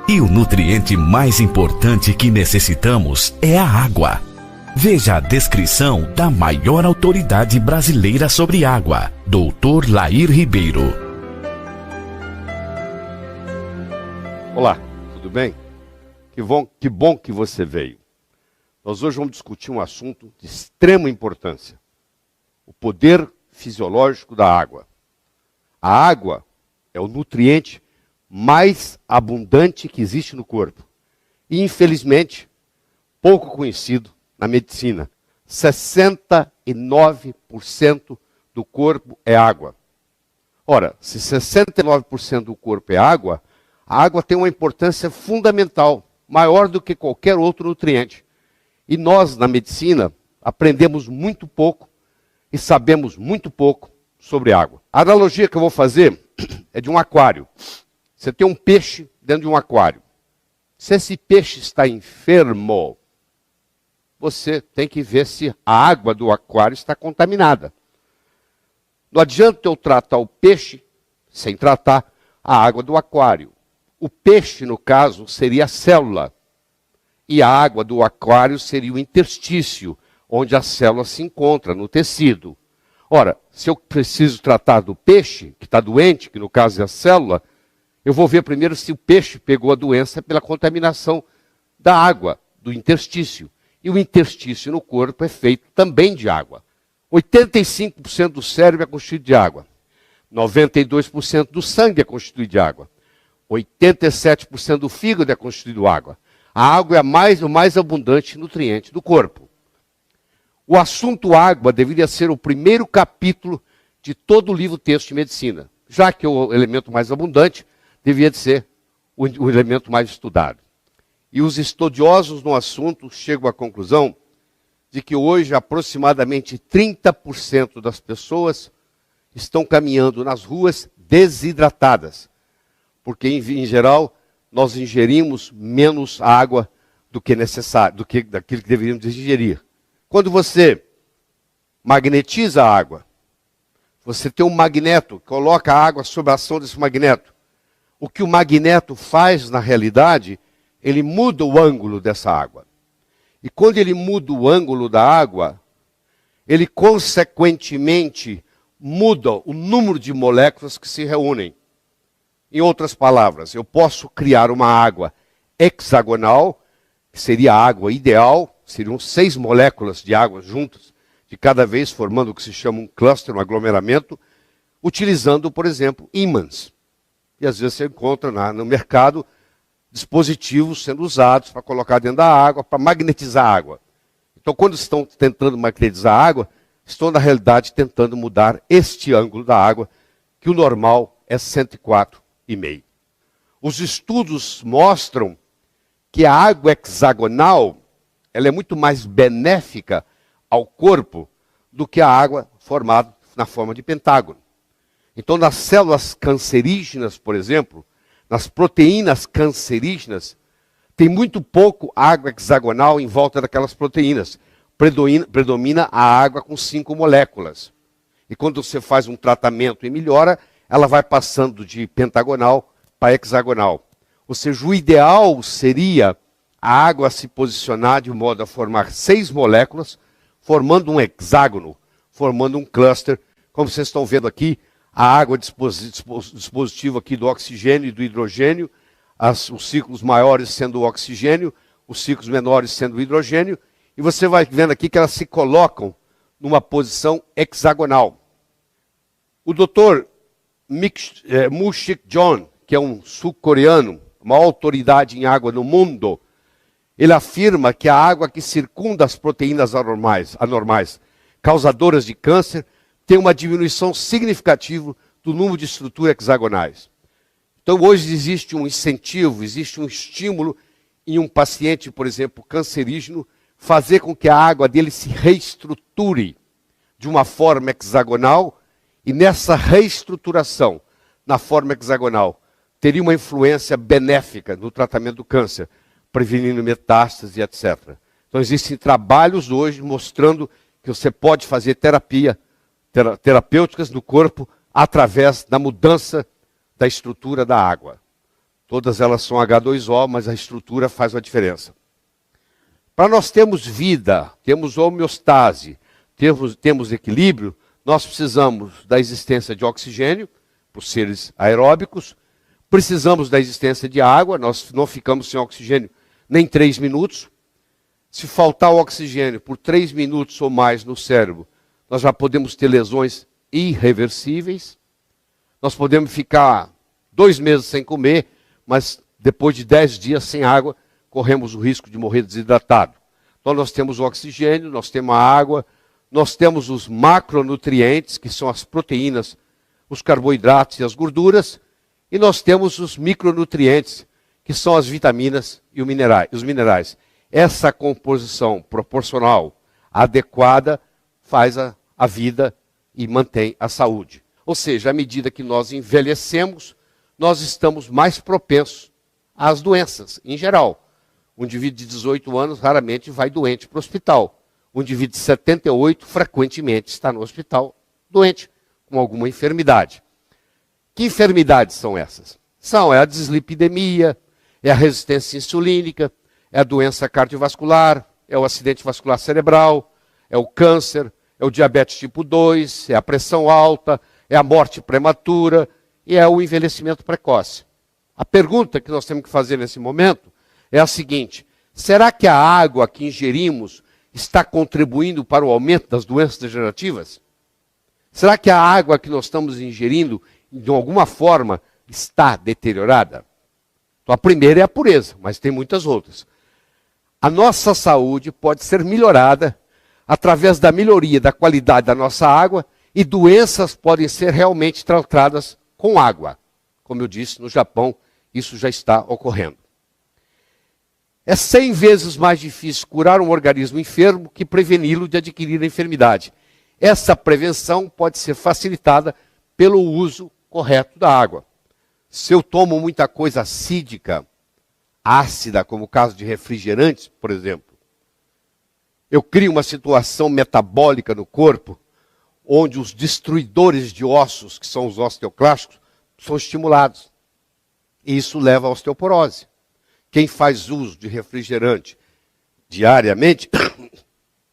E o nutriente mais importante que necessitamos é a água. Veja a descrição da maior autoridade brasileira sobre água, Dr. Lair Ribeiro. Olá, tudo bem? Que bom que você veio. Nós hoje vamos discutir um assunto de extrema importância: o poder fisiológico da água. A água é o nutriente mais abundante que existe no corpo. E, infelizmente, pouco conhecido na medicina. 69% do corpo é água. Ora, se 69% do corpo é água, a água tem uma importância fundamental, maior do que qualquer outro nutriente. E nós, na medicina, aprendemos muito pouco e sabemos muito pouco sobre água. A analogia que eu vou fazer é de um aquário. Você tem um peixe dentro de um aquário. Se esse peixe está enfermo, você tem que ver se a água do aquário está contaminada. Não adianta eu tratar o peixe sem tratar a água do aquário. O peixe, no caso, seria a célula. E a água do aquário seria o interstício, onde a célula se encontra, no tecido. Ora, se eu preciso tratar do peixe, que está doente, que no caso é a célula, eu vou ver primeiro se o peixe pegou a doença pela contaminação da água, do interstício. E o interstício no corpo é feito também de água. 85% do cérebro é constituído de água. 92% do sangue é constituído de água. 87% do fígado é constituído de água. A água é o mais abundante nutriente do corpo. O assunto água deveria ser o primeiro capítulo de todo o livro-texto de medicina, já que o elemento mais abundante devia de ser o elemento mais estudado. E os estudiosos no assunto chegam à conclusão de que hoje aproximadamente 30% das pessoas estão caminhando nas ruas desidratadas, porque em geral nós ingerimos menos água do que necessário, daquilo que deveríamos ingerir. Quando você magnetiza a água, você tem um magneto, coloca a água sob a ação desse magneto. O que o magneto faz na realidade, ele muda o ângulo dessa água. E quando ele muda o ângulo da água, ele consequentemente muda o número de moléculas que se reúnem. Em outras palavras, eu posso criar uma água hexagonal, que seria a água ideal, seriam 6 moléculas de água juntas, de cada vez formando o que se chama um cluster, um aglomeramento, utilizando, por exemplo, ímãs. E às vezes você encontra no mercado dispositivos sendo usados para colocar dentro da água, para magnetizar a água. Então, quando estão tentando magnetizar a água, estão, na realidade, tentando mudar este ângulo da água, que o normal é 104,5. Os estudos mostram que a água hexagonal ela é muito mais benéfica ao corpo do que a água formada na forma de pentágono. Então, nas células cancerígenas, por exemplo, nas proteínas cancerígenas, tem muito pouco água hexagonal em volta daquelas proteínas. Predomina a água com 5 moléculas. E quando você faz um tratamento e melhora, ela vai passando de pentagonal para hexagonal. Ou seja, o ideal seria a água se posicionar de modo a formar 6 moléculas, formando um hexágono, formando um cluster. Como vocês estão vendo aqui, a água dispositivo aqui do oxigênio e do hidrogênio, os ciclos maiores sendo o oxigênio, os ciclos menores sendo o hidrogênio, e você vai vendo aqui que elas se colocam numa posição hexagonal. O doutor Moo-Sik John, que é um sul-coreano, uma autoridade em água no mundo, ele afirma que a água que circunda as proteínas anormais causadoras de câncer tem uma diminuição significativa do número de estruturas hexagonais. Então, hoje existe um incentivo, existe um estímulo em um paciente, por exemplo, cancerígeno, fazer com que a água dele se reestruture de uma forma hexagonal, e nessa reestruturação, na forma hexagonal, teria uma influência benéfica no tratamento do câncer, prevenindo metástase, etc. Então, existem trabalhos hoje mostrando que você pode fazer terapêuticas no corpo através da mudança da estrutura da água. Todas elas são H2O, mas a estrutura faz uma diferença. Para nós termos vida, temos homeostase, temos equilíbrio, nós precisamos da existência de oxigênio, para os seres aeróbicos, precisamos da existência de água, nós não ficamos sem oxigênio nem 3 minutos. Se faltar o oxigênio por 3 minutos ou mais no cérebro, nós já podemos ter lesões irreversíveis. Nós podemos ficar 2 meses sem comer, mas depois de 10 dias sem água, corremos o risco de morrer desidratado. Então nós temos o oxigênio, nós temos a água, nós temos os macronutrientes, que são as proteínas, os carboidratos e as gorduras, e nós temos os micronutrientes, que são as vitaminas e os minerais. Essa composição proporcional adequada faz a vida e mantém a saúde. Ou seja, à medida que nós envelhecemos, nós estamos mais propensos às doenças, em geral. Um indivíduo de 18 anos raramente vai doente para o hospital. Um indivíduo de 78 frequentemente está no hospital doente, com alguma enfermidade. Que enfermidades são essas? É a dislipidemia, é a resistência insulínica, é a doença cardiovascular, é o acidente vascular cerebral, é o câncer, é o diabetes tipo 2, é a pressão alta, é a morte prematura e é o envelhecimento precoce. A pergunta que nós temos que fazer nesse momento é a seguinte: será que a água que ingerimos está contribuindo para o aumento das doenças degenerativas? Será que a água que nós estamos ingerindo, de alguma forma, está deteriorada? Então, a primeira é a pureza, mas tem muitas outras. A nossa saúde pode ser melhorada através da melhoria da qualidade da nossa água, e doenças podem ser realmente tratadas com água. Como eu disse, no Japão, isso já está ocorrendo. É 100 vezes mais difícil curar um organismo enfermo que preveni-lo de adquirir a enfermidade. Essa prevenção pode ser facilitada pelo uso correto da água. Se eu tomo muita coisa acídica, ácida, como o caso de refrigerantes, por exemplo, eu crio uma situação metabólica no corpo, onde os destruidores de ossos, que são os osteoclastos, são estimulados. E isso leva à osteoporose. Quem faz uso de refrigerante diariamente,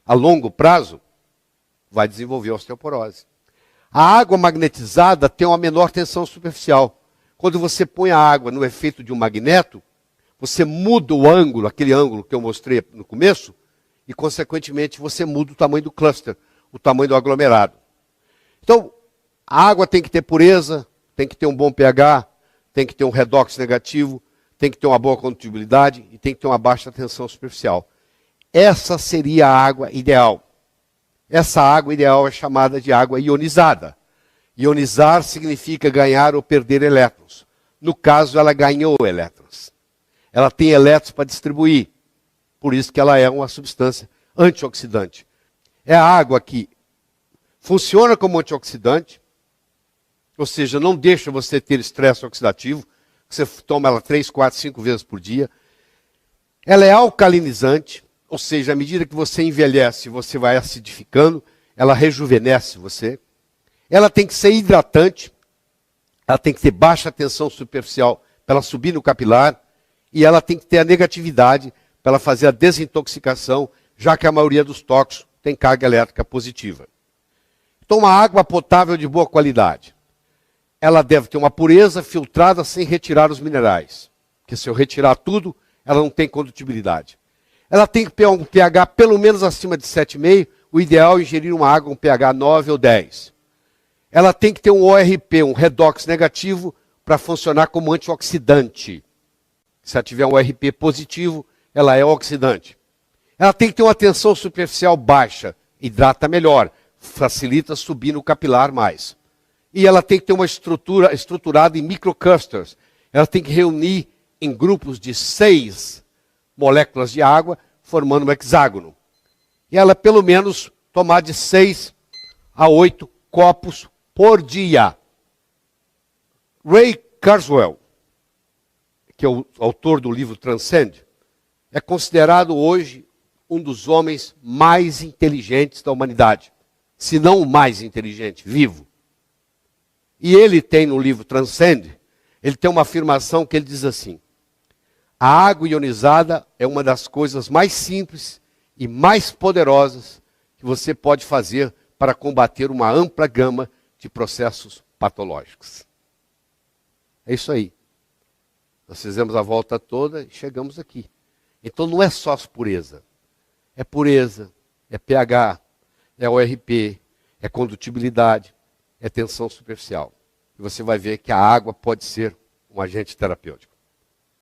a longo prazo, vai desenvolver osteoporose. A água magnetizada tem uma menor tensão superficial. Quando você põe a água no efeito de um magneto, você muda o ângulo, aquele ângulo que eu mostrei no começo, e, consequentemente, você muda o tamanho do cluster, o tamanho do aglomerado. Então, a água tem que ter pureza, tem que ter um bom pH, tem que ter um redox negativo, tem que ter uma boa condutibilidade e tem que ter uma baixa tensão superficial. Essa seria a água ideal. Essa água ideal é chamada de água ionizada. Ionizar significa ganhar ou perder elétrons. No caso, ela ganhou elétrons. Ela tem elétrons para distribuir. Por isso que ela é uma substância antioxidante. É a água que funciona como antioxidante, ou seja, não deixa você ter estresse oxidativo. Você toma ela 3, 4, 5 vezes por dia. Ela é alcalinizante, ou seja, à medida que você envelhece, você vai acidificando, ela rejuvenesce você. Ela tem que ser hidratante, ela tem que ter baixa tensão superficial para ela subir no capilar, e ela tem que ter a negatividade para ela fazer a desintoxicação, já que a maioria dos tóxicos tem carga elétrica positiva. Então, uma água potável de boa qualidade. Ela deve ter uma pureza filtrada sem retirar os minerais. Porque se eu retirar tudo, ela não tem condutibilidade. Ela tem que ter um pH pelo menos acima de 7,5. O ideal é ingerir uma água com pH 9 ou 10. Ela tem que ter um ORP, um redox negativo, para funcionar como antioxidante. Se ela tiver um ORP positivo, ela é oxidante. Ela tem que ter uma tensão superficial baixa, hidrata melhor, facilita subir no capilar mais. E ela tem que ter uma estrutura estruturada em microclusters. Ela tem que reunir em grupos de 6 moléculas de água, formando um hexágono. E ela, pelo menos, tomar de 6 a 8 copos por dia. Ray Kurzweil, que é o autor do livro Transcend, é considerado hoje um dos homens mais inteligentes da humanidade, se não o mais inteligente, vivo. E ele tem no livro Transcend, ele tem uma afirmação que ele diz assim: a água ionizada é uma das coisas mais simples e mais poderosas que você pode fazer para combater uma ampla gama de processos patológicos. É isso aí. Nós fizemos a volta toda e chegamos aqui. Então não é só pureza. É pureza, é pH, é ORP, é condutibilidade, é tensão superficial. E você vai ver que a água pode ser um agente terapêutico.